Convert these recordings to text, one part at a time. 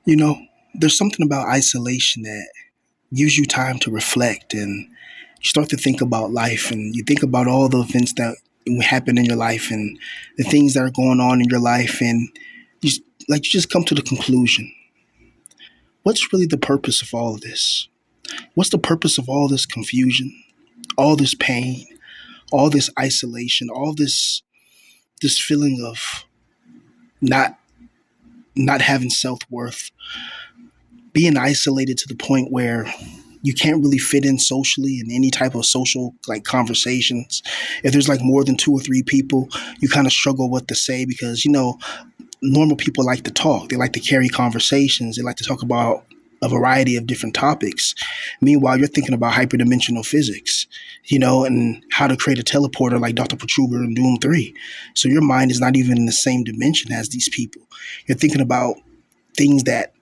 You know, there's something about isolation that gives you time to reflect and you start to think about life and you think about all the events that happen in your life and the things that are going on in your life and you you just come to the conclusion. What's really the purpose of all of this? What's the purpose of all this confusion, all this pain, all this isolation, all this feeling of not not having self-worth, being isolated to the point where you can't really fit in socially in any type of social like conversations. If there's like more than two or three people, you kind of struggle what to say because normal people like to talk. They like to carry conversations. They like to talk about a variety of different topics. Meanwhile, you're thinking about hyperdimensional physics, and how to create a teleporter like Dr. Petruger in Doom 3. So your mind is not even in the same dimension as these people. You're thinking about things that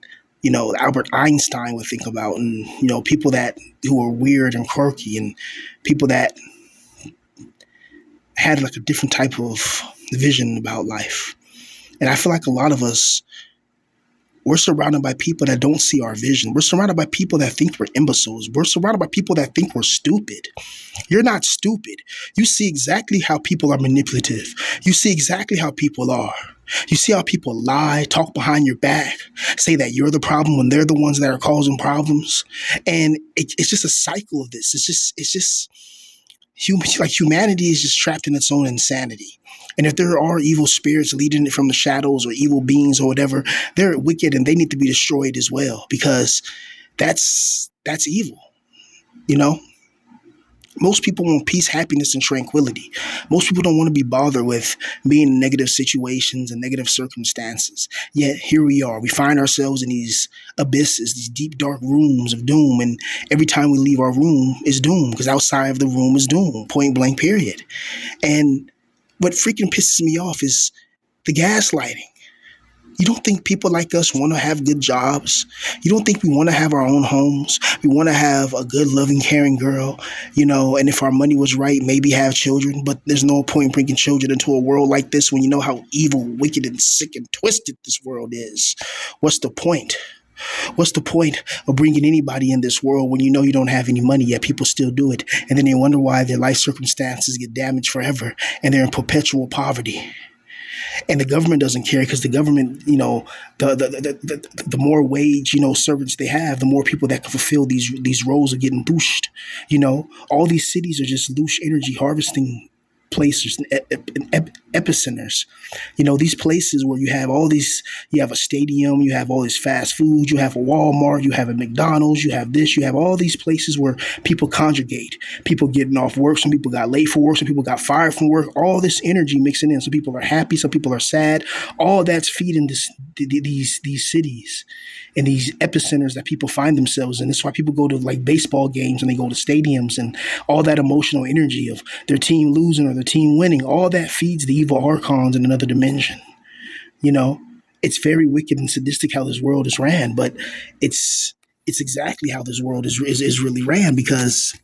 Albert Einstein would think about, and people that who are weird and quirky, and people that had like a different type of vision about life. And I feel like a lot of us, we're surrounded by people that don't see our vision. We're surrounded by people that think we're imbeciles. We're surrounded by people that think we're stupid. You're not stupid. You see exactly how people are manipulative. You see exactly how people are. You see how people lie, talk behind your back, say that you're the problem when they're the ones that are causing problems. And it's just a cycle of this. It's just humanity is just trapped in its own insanity. And if there are evil spirits leading it from the shadows or evil beings or whatever, they're wicked and they need to be destroyed as well because that's evil, you know? Most people want peace, happiness, and tranquility. Most people don't want to be bothered with being in negative situations and negative circumstances. Yet here we are. We find ourselves in these abysses, these deep, dark rooms of doom. And every time we leave our room is doom because outside of the room is doom, point blank, period. And what freaking pisses me off is the gaslighting. You don't think people like us want to have good jobs? You don't think we want to have our own homes? We want to have a good, loving, caring girl, and if our money was right, maybe have children. But there's no point in bringing children into a world like this when you know how evil, wicked, and sick and twisted this world is. What's the point? What's the point of bringing anybody in this world when you know you don't have any money, yet people still do it? And then they wonder why their life circumstances get damaged forever and they're in perpetual poverty. And the government doesn't care because the government, the more wage, servants they have, the more people that can fulfill these roles are getting douched. All these cities are just douche energy harvesting places and epicenters. These places where you have a stadium, you have all this fast food, you have a Walmart, you have a McDonald's, you have this, you have all these places where people congregate. People getting off work, some people got late for work, some people got fired from work, all this energy mixing in. Some people are happy, some people are sad. All that's feeding these cities and these epicenters that people find themselves in. That's why people go to like baseball games and they go to stadiums and all that emotional energy of their team losing or their team winning. All that feeds the evil archons in another dimension. It's very wicked and sadistic how this world is ran, but it's exactly how this world is really ran because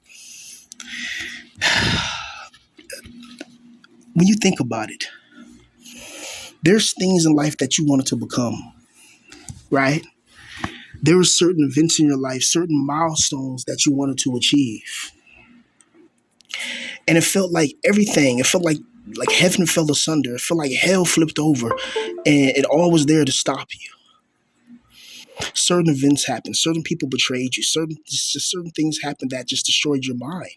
when you think about it, there's things in life that you wanted to become, right? There were certain events in your life, certain milestones that you wanted to achieve. And it felt like everything, it felt like heaven fell asunder. It felt like hell flipped over and it all was there to stop you. Certain events happened, certain people betrayed you, certain things happened that just destroyed your mind.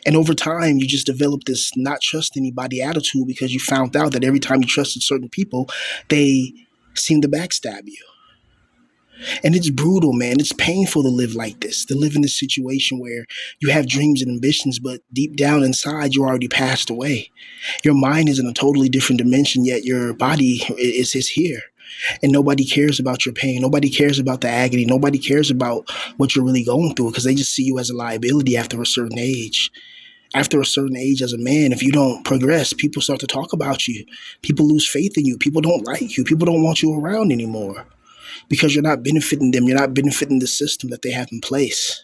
And over time, you just developed this not trust anybody attitude because you found out that every time you trusted certain people, they seemed to backstab you. And it's brutal, man. It's painful to live like this, to live in this situation where you have dreams and ambitions, but deep down inside, you already passed away. Your mind is in a totally different dimension, yet your body is here. And nobody cares about your pain. Nobody cares about the agony. Nobody cares about what you're really going through because they just see you as a liability after a certain age. After a certain age as a man, if you don't progress, people start to talk about you. People lose faith in you. People don't like you. People don't want you around anymore because you're not benefiting them. You're not benefiting the system that they have in place.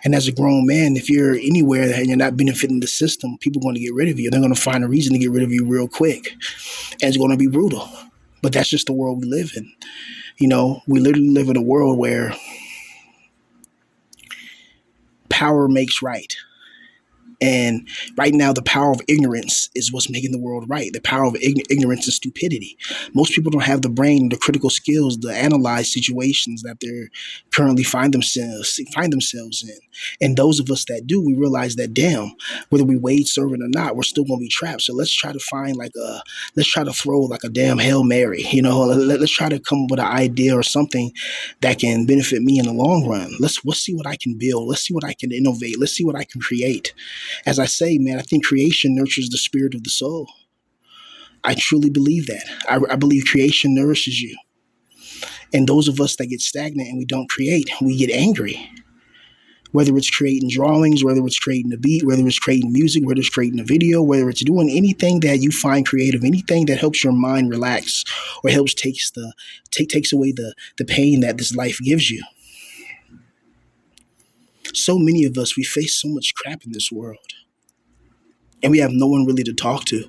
And as a grown man, if you're anywhere and you're not benefiting the system, people are going to get rid of you. They're going to find a reason to get rid of you real quick. And it's going to be brutal. But that's just the world we live in. We literally live in a world where power makes right. And right now, the power of ignorance is what's making the world right. The power of ignorance and stupidity. Most people don't have the brain, the critical skills to analyze situations that they're currently find themselves in. And those of us that do, we realize that damn, whether we wage servant or not, we're still going to be trapped. So let's try to throw like a damn hail mary. Let's try to come up with an idea or something that can benefit me in the long run. Let's see what I can build. Let's see what I can innovate. Let's see what I can create. As I say, man, I think creation nurtures the spirit of the soul. I truly believe that. I believe creation nourishes you. And those of us that get stagnant and we don't create, we get angry. Whether it's creating drawings, whether it's creating a beat, whether it's creating music, whether it's creating a video, whether it's doing anything that you find creative, anything that helps your mind relax or helps takes away the pain that this life gives you. So many of us, we face so much crap in this world. And we have no one really to talk to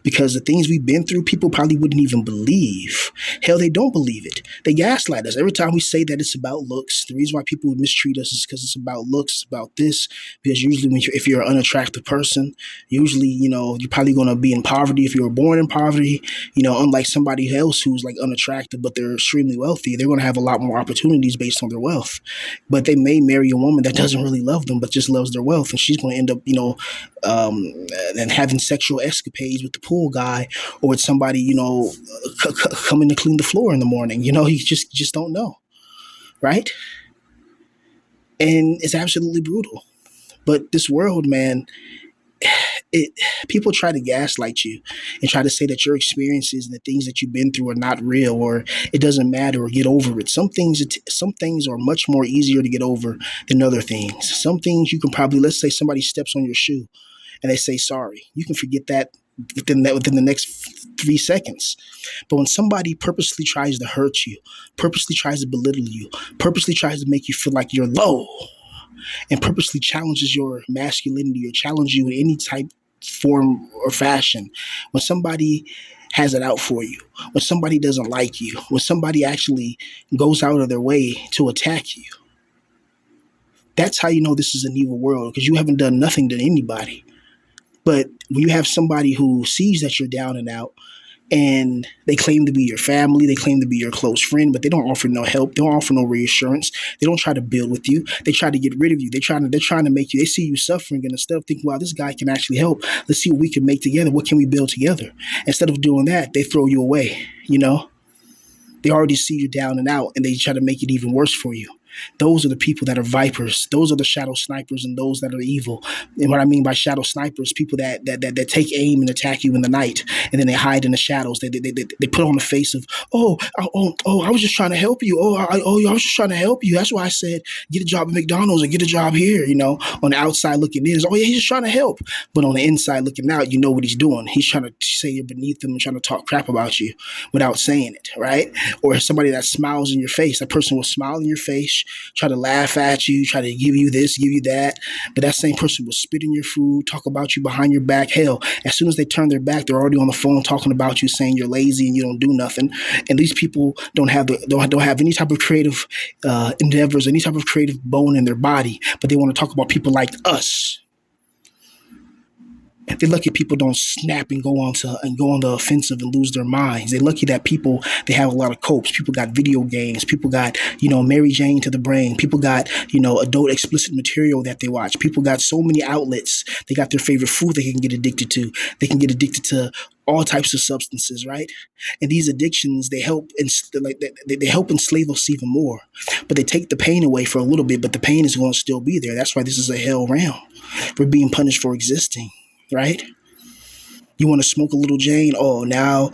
because the things we've been through, people probably wouldn't even believe. Hell, they don't believe it. They gaslight us. Every time we say that it's about looks, the reason why people would mistreat us is because it's about looks, it's about this. Because usually if you're an unattractive person, usually, you're probably going to be in poverty if you were born in poverty. Unlike somebody else who's like unattractive, but they're extremely wealthy, they're going to have a lot more opportunities based on their wealth. But they may marry a woman that doesn't really love them, but just loves their wealth. And she's going to end up, and having sexual escapades with the pool guy or with somebody, coming to clean the floor in the morning. You just don't know, right? And it's absolutely brutal. But this world, man, people try to gaslight you and try to say that your experiences and the things that you've been through are not real or it doesn't matter or get over it. Some things are much more easier to get over than other things. Some things you can probably, let's say somebody steps on your shoe and they say sorry. You can forget that within the next 3 seconds. But when somebody purposely tries to hurt you, purposely tries to belittle you, purposely tries to make you feel like you're low, and purposely challenges your masculinity or challenge you in any type, form, or fashion, when somebody has it out for you, when somebody doesn't like you, when somebody actually goes out of their way to attack you, that's how you know this is an evil world because you haven't done nothing to anybody. But when you have somebody who sees that you're down and out and they claim to be your family, they claim to be your close friend, but they don't offer no help, they don't offer no reassurance, they don't try to build with you, they try to get rid of you, they're trying to make you, they see you suffering and instead of thinking, wow, this guy can actually help, let's see what we can make together, what can we build together? Instead of doing that, they throw you away, They already see you down and out and they try to make it even worse for you. Those are the people that are vipers. Those are the shadow snipers and those that are evil. And what I mean by shadow snipers, people that take aim and attack you in the night and then they hide in the shadows. They put on the face of, I was just trying to help you. I was just trying to help you. That's why I said, get a job at McDonald's or get a job here, On the outside looking in, oh yeah, he's just trying to help. But on the inside looking out, you know what he's doing. He's trying to say you're beneath him and trying to talk crap about you without saying it, right? Or somebody that smiles in your face. That person will smile in your face, try to laugh at you, try to give you this, give you that. But that same person will spit in your food, talk about you behind your back. Hell, as soon as they turn their back, they're already on the phone talking about you, saying you're lazy and you don't do nothing. And these people don't have any type of creative endeavors, any type of creative bone in their body, but they want to talk about people like us. They're lucky people don't snap and go on the offensive and lose their minds. They're lucky that they have a lot of copes. People got video games. People got, Mary Jane to the brain. People got, adult explicit material that they watch. People got so many outlets. They got their favorite food they can get addicted to. They can get addicted to all types of substances, right? And these addictions, they help enslave us even more. But they take the pain away for a little bit, but the pain is going to still be there. That's why this is a hell realm. We're being punished for existing. Right? You want to smoke a little Jane? Oh, now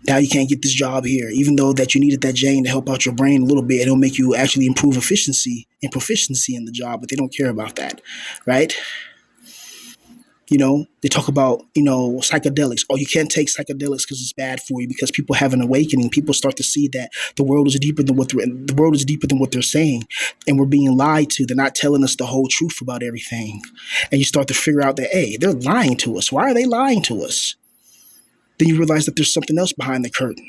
you can't get this job here. Even though that you needed that Jane to help out your brain a little bit, it'll make you actually improve efficiency and proficiency in the job, but they don't care about that, right? They talk about, psychedelics. Oh, you can't take psychedelics because it's bad for you because people have an awakening. People start to see that the world is deeper than what they're saying. And we're being lied to. They're not telling us the whole truth about everything. And you start to figure out that, hey, they're lying to us. Why are they lying to us? Then you realize that there's something else behind the curtain.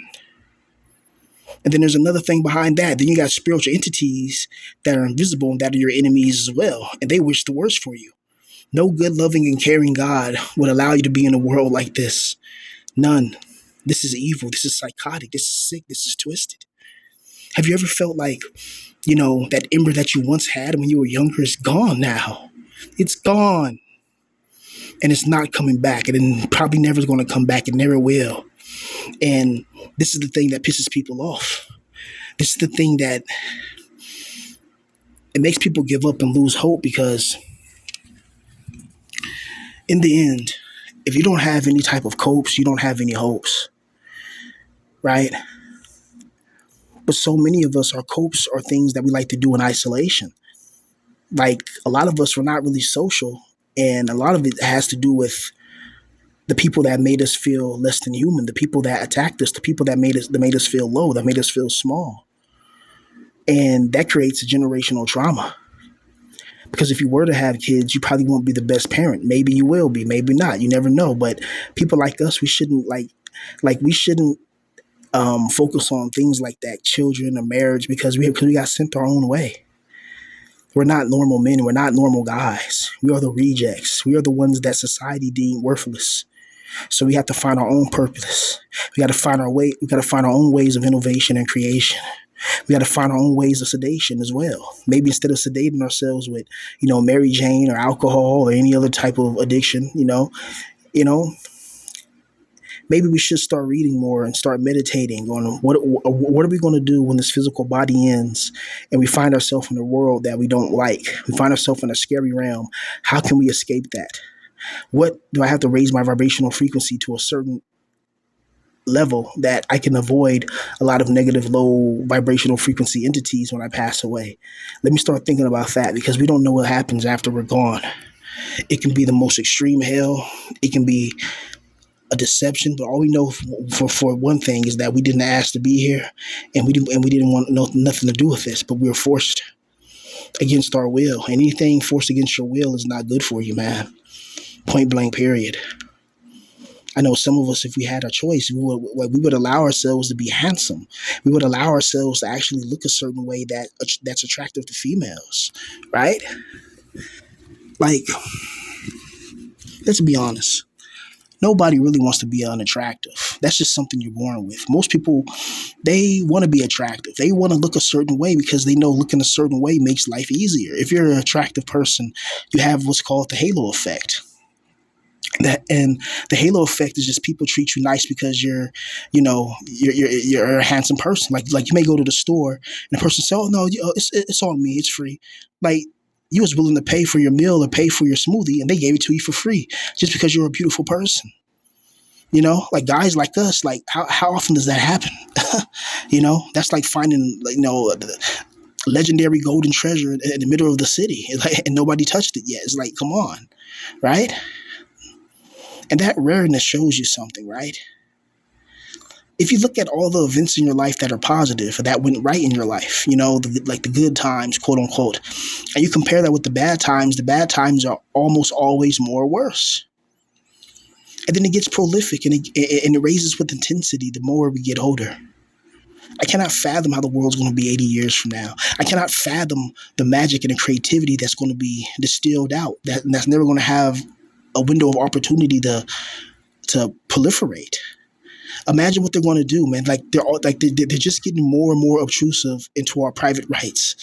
And then there's another thing behind that. Then you got spiritual entities that are invisible and that are your enemies as well. And they wish the worst for you. No good, loving, and caring God would allow you to be in a world like this. None. This is evil. This is psychotic. This is sick. This is twisted. Have you ever felt like, that ember that you once had when you were younger is gone now? It's gone. And it's not coming back. And it probably never is going to come back. It never will. And this is the thing that pisses people off. This is the thing that it makes people give up and lose hope, because in the end, if you don't have any type of copes, you don't have any hopes, right? But so many of us, our copes are things that we like to do in isolation. Like a lot of us were not really social, and a lot of it has to do with the people that made us feel less than human, the people that attacked us, the people that made us feel low, that made us feel small. And that creates a generational trauma. Because if you were to have kids, you probably won't be the best parent. Maybe you will be, maybe not. You never know. But people like us, we shouldn't we shouldn't focus on things like that, children or marriage, because we got sent our own way. We're not normal men. We're not normal guys. We are the rejects. We are the ones that society deemed worthless. So we have to find our own purpose. We got to find our way. We got to find our own ways of innovation and creation. We got to find our own ways of sedation as well. Maybe instead of sedating ourselves with, Mary Jane or alcohol or any other type of addiction, you know, maybe we should start reading more and start meditating on what are we going to do when this physical body ends and we find ourselves in a world that we don't like. We find ourselves in a scary realm. How can we escape that? What do I have to raise my vibrational frequency to a certain level that I can avoid a lot of negative low vibrational frequency entities when I pass away? Let me start thinking about that, because we don't know what happens after we're gone. It can be the most extreme hell. It can be a deception, but all we know for one thing is that we didn't ask to be here, and we didn't want nothing to do with this, but we were forced against our will. Anything forced against your will is not good for you, man. Point blank, period. I know some of us, if we had a choice, we would allow ourselves to be handsome. We would allow ourselves to actually look a certain way that's attractive to females, right? Like, let's be honest. Nobody really wants to be unattractive. That's just something you're born with. Most people, they want to be attractive. They want to look a certain way because they know looking a certain way makes life easier. If you're an attractive person, you have what's called the halo effect. And the halo effect is just people treat you nice because you're a handsome person. Like you may go to the store and the person say, "Oh no, it's on me, it's free." Like you was willing to pay for your meal or pay for your smoothie, and they gave it to you for free just because you're a beautiful person. Like guys like us, like how often does that happen? That's like finding the legendary golden treasure in the middle of the city, and nobody touched it yet. It's like, come on, right? And that rareness shows you something, right? If you look at all the events in your life that are positive, that went right in your life, the good times, quote unquote, and you compare that with the bad times are almost always more worse. And then it gets prolific, and it raises with intensity the more we get older. I cannot fathom how the world's going to be 80 years from now. I cannot fathom the magic and the creativity that's going to be distilled out, that's never going to have a window of opportunity to proliferate. Imagine what they're going to do, man. Like they're just getting more and more obtrusive into our private rights.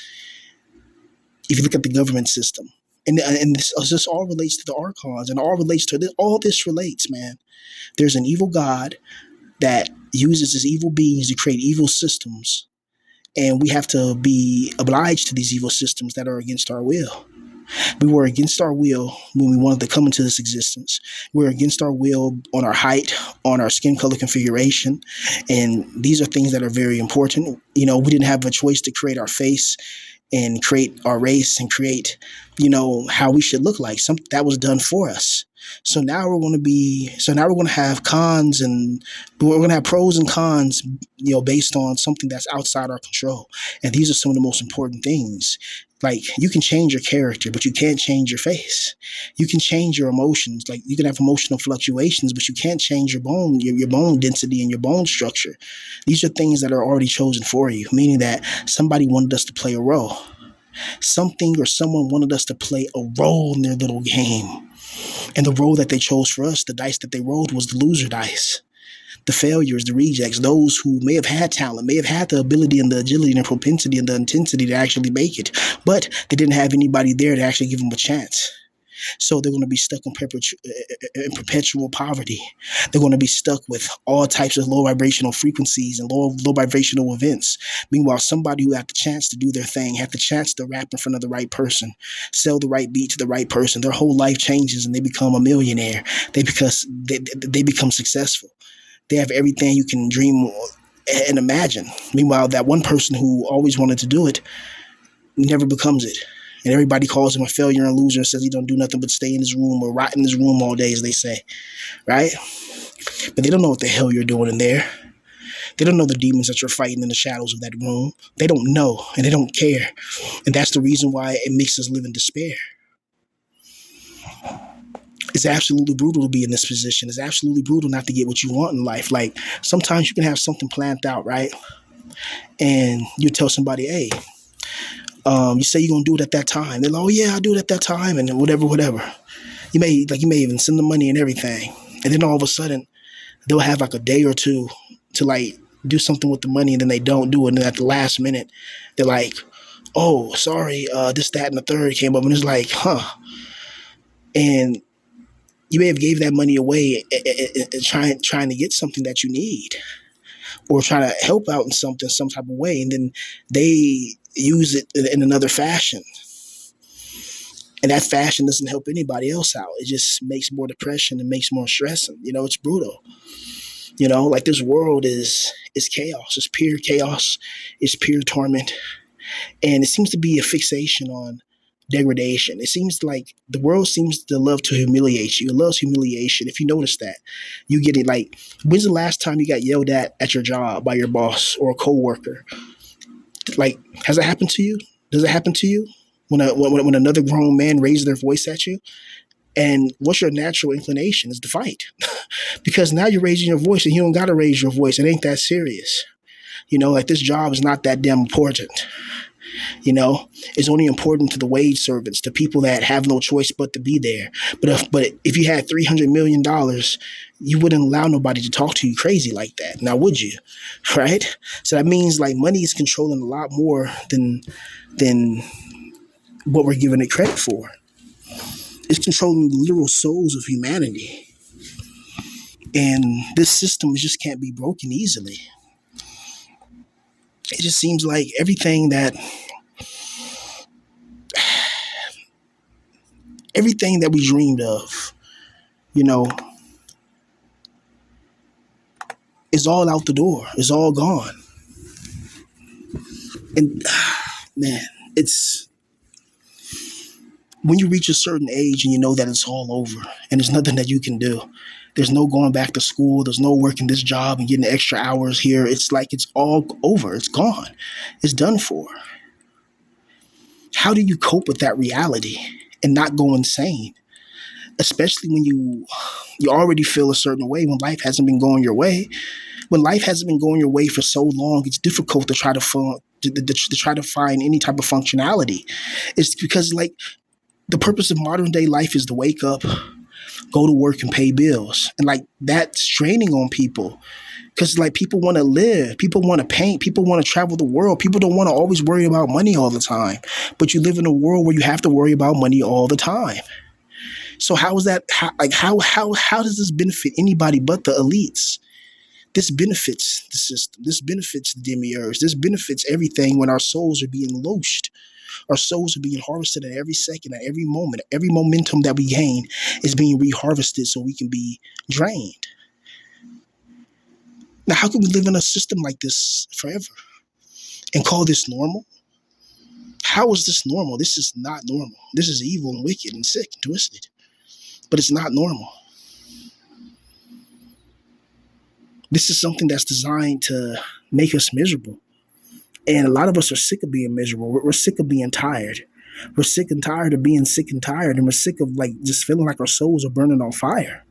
If you look at the government system, and this all relates to the archons, and all relates to this. All this relates, man. There's an evil God that uses his evil beings to create evil systems, and we have to be obliged to these evil systems that are against our will. We were against our will when we wanted to come into this existence. We were against our will on our height, on our skin color configuration. And these are things that are very important. We didn't have a choice to create our face and create our race and create, how we should look like. That was done for us. So now we're going to have cons, and we're going to have pros and cons, based on something that's outside our control. And these are some of the most important things. Like, you can change your character, but you can't change your face. You can change your emotions. Like, you can have emotional fluctuations, but you can't change your bone density and your bone structure. These are things that are already chosen for you, meaning that somebody wanted us to play a role. Something or someone wanted us to play a role in their little game. And the role that they chose for us, the dice that they rolled, was the loser dice. The failures, the rejects, those who may have had talent, may have had the ability and the agility and the propensity and the intensity to actually make it, but they didn't have anybody there to actually give them a chance. So they're going to be stuck in perpetual poverty. They're going to be stuck with all types of low vibrational frequencies and low vibrational events. Meanwhile, somebody who had the chance to do their thing, had the chance to rap in front of the right person, sell the right beat to the right person, their whole life changes and they become a millionaire. They become successful. They have everything you can dream and imagine. Meanwhile, that one person who always wanted to do it never becomes it. And everybody calls him a failure and loser and says he don't do nothing but stay in his room or rot in his room all day, as they say, right? But they don't know what the hell you're doing in there. They don't know the demons that you're fighting in the shadows of that room. They don't know, and they don't care. And that's the reason why it makes us live in despair. It's absolutely brutal to be in this position. It's absolutely brutal not to get what you want in life. Like, sometimes you can have something planned out, right? And you tell somebody, hey, you say you're gonna do it at that time. They're like, oh yeah, I'll do it at that time, and whatever. You may even send the money and everything, and then all of a sudden they'll have like a day or two to like do something with the money, and then they don't do it, and then at the last minute they're like, oh, sorry, this, that, and the third came up, and it's like, huh. And you may have gave that money away trying to get something that you need, or trying to help out in something, some type of way, and then they use it in another fashion. And that fashion doesn't help anybody else out. It just makes more depression and makes more stress. And, it's brutal. Like, this world is chaos. It's pure chaos. It's pure torment. And it seems to be a fixation on degradation. It seems like the world seems to love to humiliate you. It loves humiliation. If you notice that, you get it. Like, when's the last time you got yelled at your job by your boss or a coworker? Like, has that happened to you? Does it happen to you when another grown man raises their voice at you? And what's your natural inclination is to fight, because now you're raising your voice and you don't got to raise your voice. It ain't that serious. Like, this job is not that damn important. It's only important to the wage servants, to people that have no choice but to be there. But if you had $300 million, you wouldn't allow nobody to talk to you crazy like that. Now, would you? Right? So that means, like, money is controlling a lot more than what we're giving it credit for. It's controlling the literal souls of humanity. And this system just can't be broken easily. It just seems like everything that we dreamed of, is all out the door. It's all gone. And man, it's when you reach a certain age and you know that it's all over and there's nothing that you can do. There's no going back to school. There's no working this job and getting extra hours here. It's like it's all over. It's gone. It's done for. How do you cope with that reality and not go insane? Especially when you already feel a certain way, when life hasn't been going your way. When life hasn't been going your way for so long, it's difficult to try to find any type of functionality. It's because, like, the purpose of modern day life is to wake up, go to work, and pay bills. And, like, that's draining on people. Because, like, people want to live. People want to paint. People want to travel the world. People don't want to always worry about money all the time. But you live in a world where you have to worry about money all the time. So how is that? How does this benefit anybody but the elites? This benefits the system. This benefits the demiurge. This benefits everything when our souls are being loosed. Our souls are being harvested at every second, at every moment. Every momentum that we gain is being reharvested so we can be drained. Now, how can we live in a system like this forever and call this normal? How is this normal? This is not normal. This is evil and wicked and sick and twisted. but it's not normal. This is something that's designed to make us miserable. And a lot of us are sick of being miserable. We're sick of being tired. We're sick and tired of being sick and tired. And we're sick of like just feeling like our souls are burning on fire.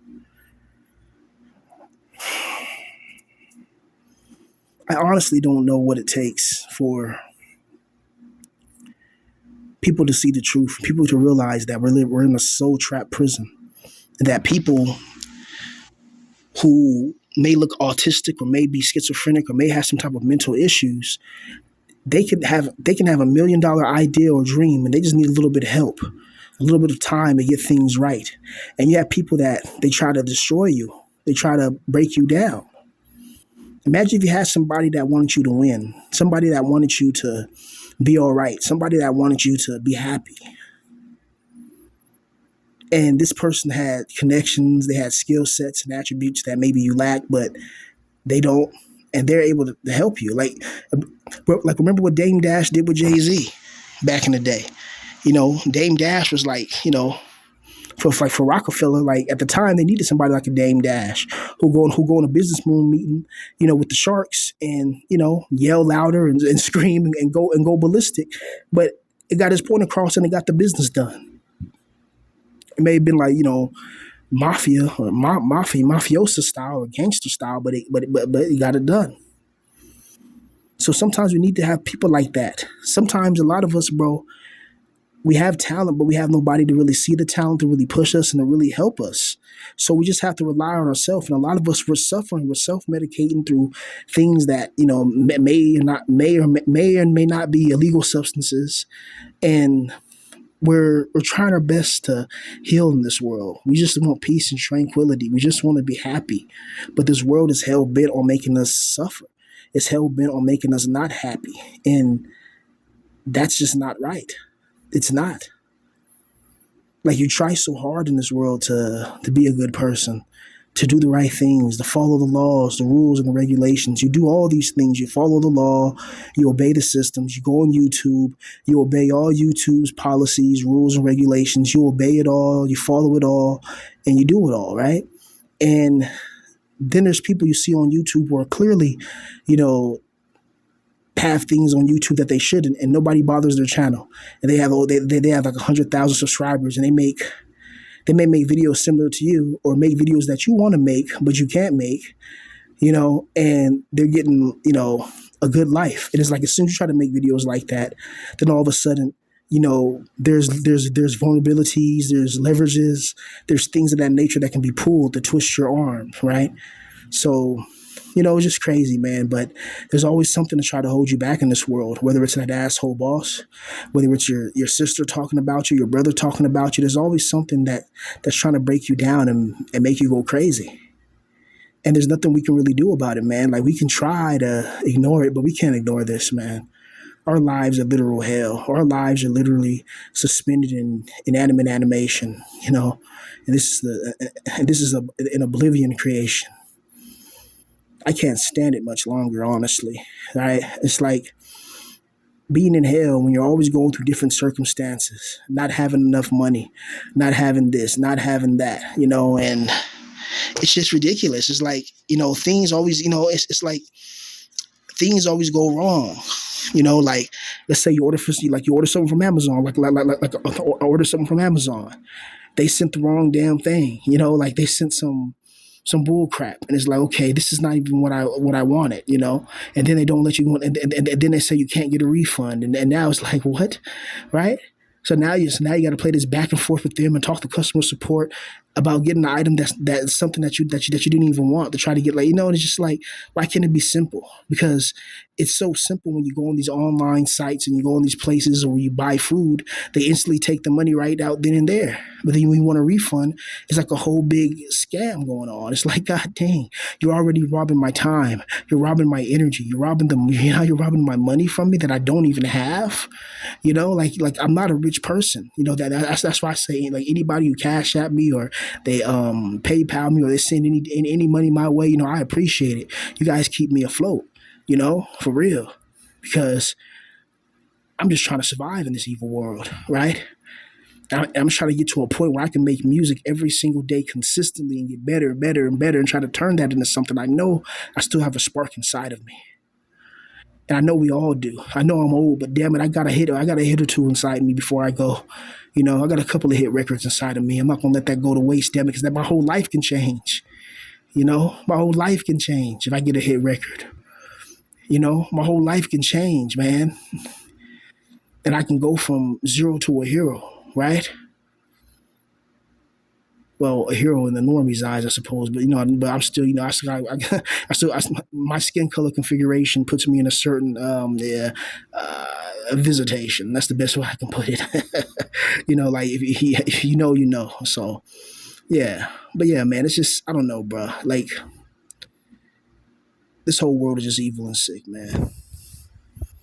I honestly don't know what it takes for people to see the truth, people to realize that we're in a soul trap prison, and that people who may look autistic or may be schizophrenic or may have some type of mental issues, they can have $1 million idea or dream, and they just need a little bit of help, a little bit of time to get things right. And you have people that they try to destroy you, they try to break you down. Imagine if you had somebody that wanted you to win, somebody that wanted you to be all right, somebody that wanted you to be happy. And this person had connections, they had skill sets and attributes that maybe you lack, but they don't, and they're able to help you. Like remember what Dame Dash did with Jay Z back in the day. Dame Dash was like, for Rockefeller, like at the time they needed somebody like a Dame Dash who go in a business room meeting, with the sharks and yell louder and scream and go ballistic, but it got his point across and it got the business done. It may have been like mafia or mafiosa style or gangster style, but it got it done. So sometimes we need to have people like that. Sometimes a lot of us, bro, we have talent, but we have nobody to really see the talent, to really push us and to really help us. So we just have to rely on ourselves. And a lot of us, we're suffering, we're self-medicating through things that may or may not be illegal substances, and we're trying our best to heal in this world. We just want peace and tranquility. We just want to be happy. But this world is hell bent on making us suffer. It's hell bent on making us not happy. And that's just not right. It's not. Like, you try so hard in this world to be a good person, to do the right things, to follow the laws, the rules, and the regulations. You do all these things. You follow the law. You obey the systems. You go on YouTube. You obey all YouTube's policies, rules, and regulations. You obey it all. You follow it all. And you do it all, right? And then there's people you see on YouTube who are clearly, have things on YouTube that they shouldn't, and nobody bothers their channel. And they have like 100,000 subscribers, and they may make videos similar to you, or make videos that you want to make but you can't make, and they're getting a good life. And it's like, as soon as you try to make videos like that, then all of a sudden, there's vulnerabilities, there's leverages, there's things of that nature that can be pulled to twist your arm, right? So it's just crazy, man. But there's always something to try to hold you back in this world, whether it's that asshole boss, whether it's your sister talking about you, your brother talking about you. There's always something that's trying to break you down and make you go crazy. And there's nothing we can really do about it, man. Like, we can try to ignore it, but we can't ignore this, man. Our lives are literal hell. Our lives are literally suspended in inanimate animation, and this is an oblivion creation. I can't stand it much longer, honestly. Right? It's like being in hell when you're always going through different circumstances, not having enough money, not having this, not having that, and it's just ridiculous. It's like, things always, it's like things always go wrong. Like, let's say you order something from Amazon, like order something from Amazon. They sent the wrong damn thing, like they sent some bull crap, and it's like, okay, this is not even what I wanted, and then they don't let you go, and then they say you can't get a refund, and now it's like, what, right? So now you got to play this back and forth with them and talk to customer support about getting the item that's something that you didn't even want, to try to get, like, and it's just like, why can't it be simple? Because it's so simple when you go on these online sites and you go on these places where you buy food, they instantly take the money right out then and there. But then when you want a refund, it's like a whole big scam going on. It's like, God dang, you're already robbing my time, you're robbing my energy, you're robbing you're robbing my money from me that I don't even have. Like I'm not a rich person. That's why I say, like, anybody who cash at me, or they PayPal me, or they send any money my way, I appreciate it. You guys keep me afloat, for real, because I'm just trying to survive in this evil world, right? I'm trying to get to a point where I can make music every single day consistently and get better and better and better and try to turn that into something I know I still have a spark inside of me. And I know we all do. I know I'm old, but damn it, I got a hit or two inside me before I go. I got a couple of hit records inside of me. I'm not gonna let that go to waste, damn it, because my whole life can change. My whole life can change if I get a hit record. My whole life can change, man. And I can go from zero to a hero, right? Well, a hero in the normie's eyes, I suppose. But I'm still, my skin color configuration puts me in a certain, visitation. That's the best way I can put it. Like if you know, you know. So yeah, but yeah, man, it's just I don't know, bro. Like this whole world is just evil and sick, man.